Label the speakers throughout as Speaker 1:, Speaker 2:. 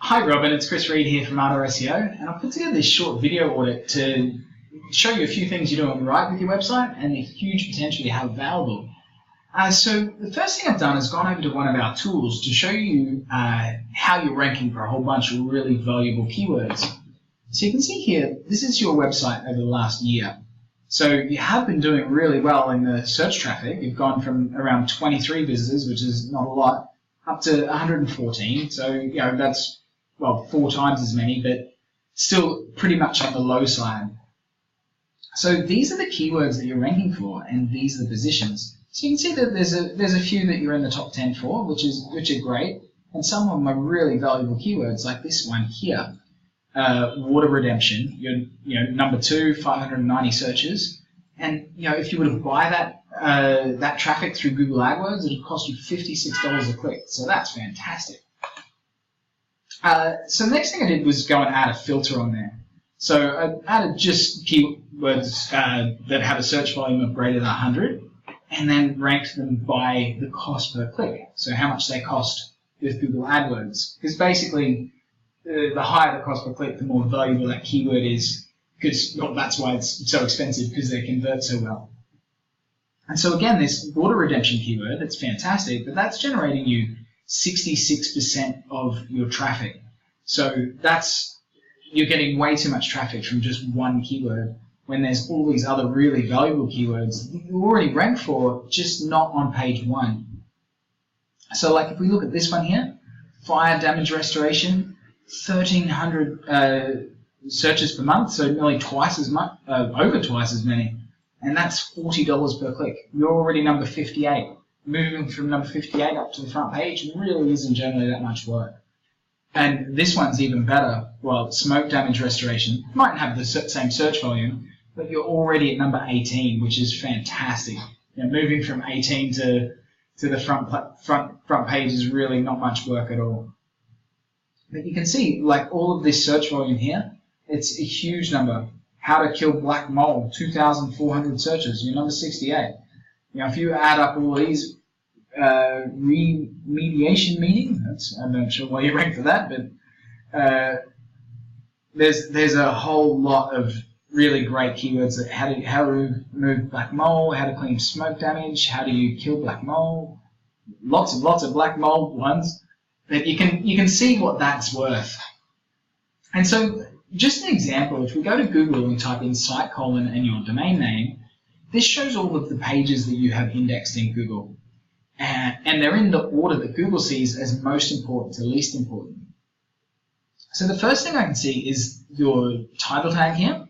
Speaker 1: Hi Robin, it's Chris Reed here from Ardor SEO, and I've put together this short video audit to show you a few things you're doing right with your website and the huge potential you have available. So the first thing I've done is gone over to one of our tools to show you how you're ranking for a whole bunch of really valuable keywords. So you can see here, this is your website over the last year. So you have been doing really well in the search traffic. You've gone from around 23 visitors, which is not a lot, up to 114. So, you know, that's, well, 4 times as many, but still pretty much on the low side. So these are the keywords that you're ranking for, and these are the positions. So you can see that there's a few that you're in the top 10 for, which are great, and some of them are really valuable keywords, like this one here, water redemption. You're number 2, 590 searches, and if you were to buy that traffic through Google AdWords, it would cost you $56 a click. So that's fantastic. So the next thing I did was go and add a filter on there. So I added just keywords that have a search volume of greater than 100, and then ranked them by the cost per click. So how much they cost with Google AdWords. Because basically, the higher the cost per click, the more valuable that keyword is. Because that's why it's so expensive, because they convert so well. And so again, this water redemption keyword, it's fantastic, but that's generating you 66% of your traffic. So you're getting way too much traffic from just one keyword when there's all these other really valuable keywords that you already rank for, just not on page 1. So like if we look at this one here, fire damage restoration, 1,300 searches per month, so nearly twice as much, over twice as many, and that's $40 per click. You're already number 58. Moving from number 58 up to the front page really isn't generally that much work. And this one's even better. Well, smoke damage restoration might have the same search volume, but you're already at number 18, which is fantastic. Moving from 18 to the front page is really not much work at all. But you can see, like all of this search volume here, it's a huge number. How to kill black mold, 2,400 searches. You're number 68. If you add up all these, remediation meeting, I'm not sure why you rank for that, but there's a whole lot of really great keywords that how to remove black mold, how to clean smoke damage, how do you kill black mold, lots of black mold ones. But you can see what that's worth. And so just an example, if we go to Google and type in site : and your domain name, this shows all of the pages that you have indexed in Google. And they're in the order that Google sees as most important to least important. So the first thing I can see is your title tag here.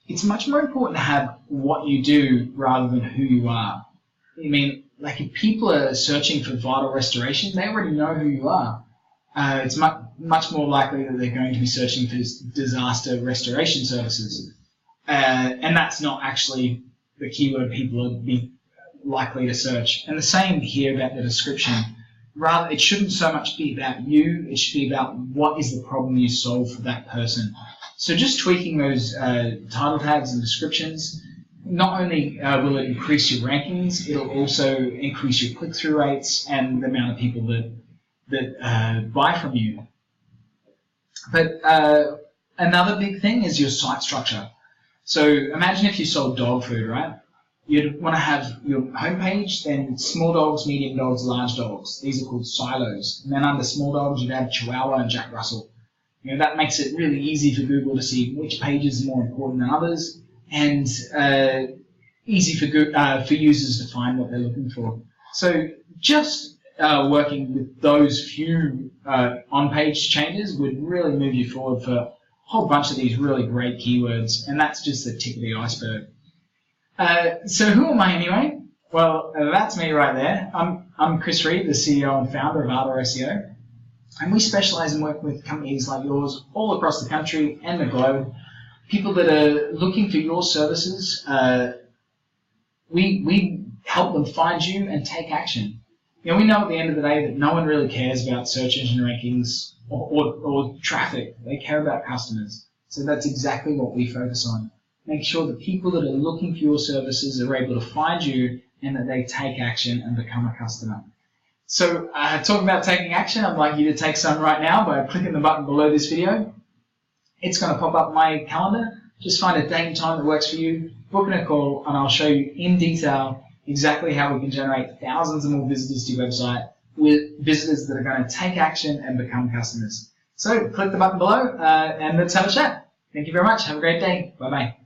Speaker 1: It's much more important to have what you do rather than who you are. I mean, like if people are searching for vital restoration, they already know who you are. It's much more likely that they're going to be searching for disaster restoration services. And that's not actually the keyword people would be likely to search. And the same here about the description. Rather, it shouldn't so much be about you, it should be about what is the problem you solve for that person. So just tweaking those title tags and descriptions, not only will it increase your rankings, it'll also increase your click-through rates and the amount of people that buy from you. But another big thing is your site structure. So imagine if you sold dog food, right? You'd want to have your homepage, then small dogs, medium dogs, large dogs. These are called silos. And then under small dogs, you'd have Chihuahua and Jack Russell. That makes it really easy for Google to see which pages are more important than others, and easy for users to find what they're looking for. So just working with those few on-page changes would really move you forward for a whole bunch of these really great keywords, and that's just the tip of the iceberg. So who am I anyway? Well, that's me right there. I'm Chris Reed, the CEO and founder of Ardor SEO, and we specialize in working with companies like yours all across the country and the globe. People that are looking for your services, we help them find you and take action. We know at the end of the day that no one really cares about search engine rankings or traffic. They care about customers. So that's exactly what we focus on. Make sure that people that are looking for your services are able to find you and that they take action and become a customer. So talking about taking action, I'd like you to take some right now by clicking the button below this video. It's going to pop up my calendar. Just find a date and time that works for you, book in a call, and I'll show you in detail exactly how we can generate thousands of more visitors to your website with visitors that are going to take action and become customers. So click the button below and let's have a chat. Thank you very much. Have a great day. Bye-bye.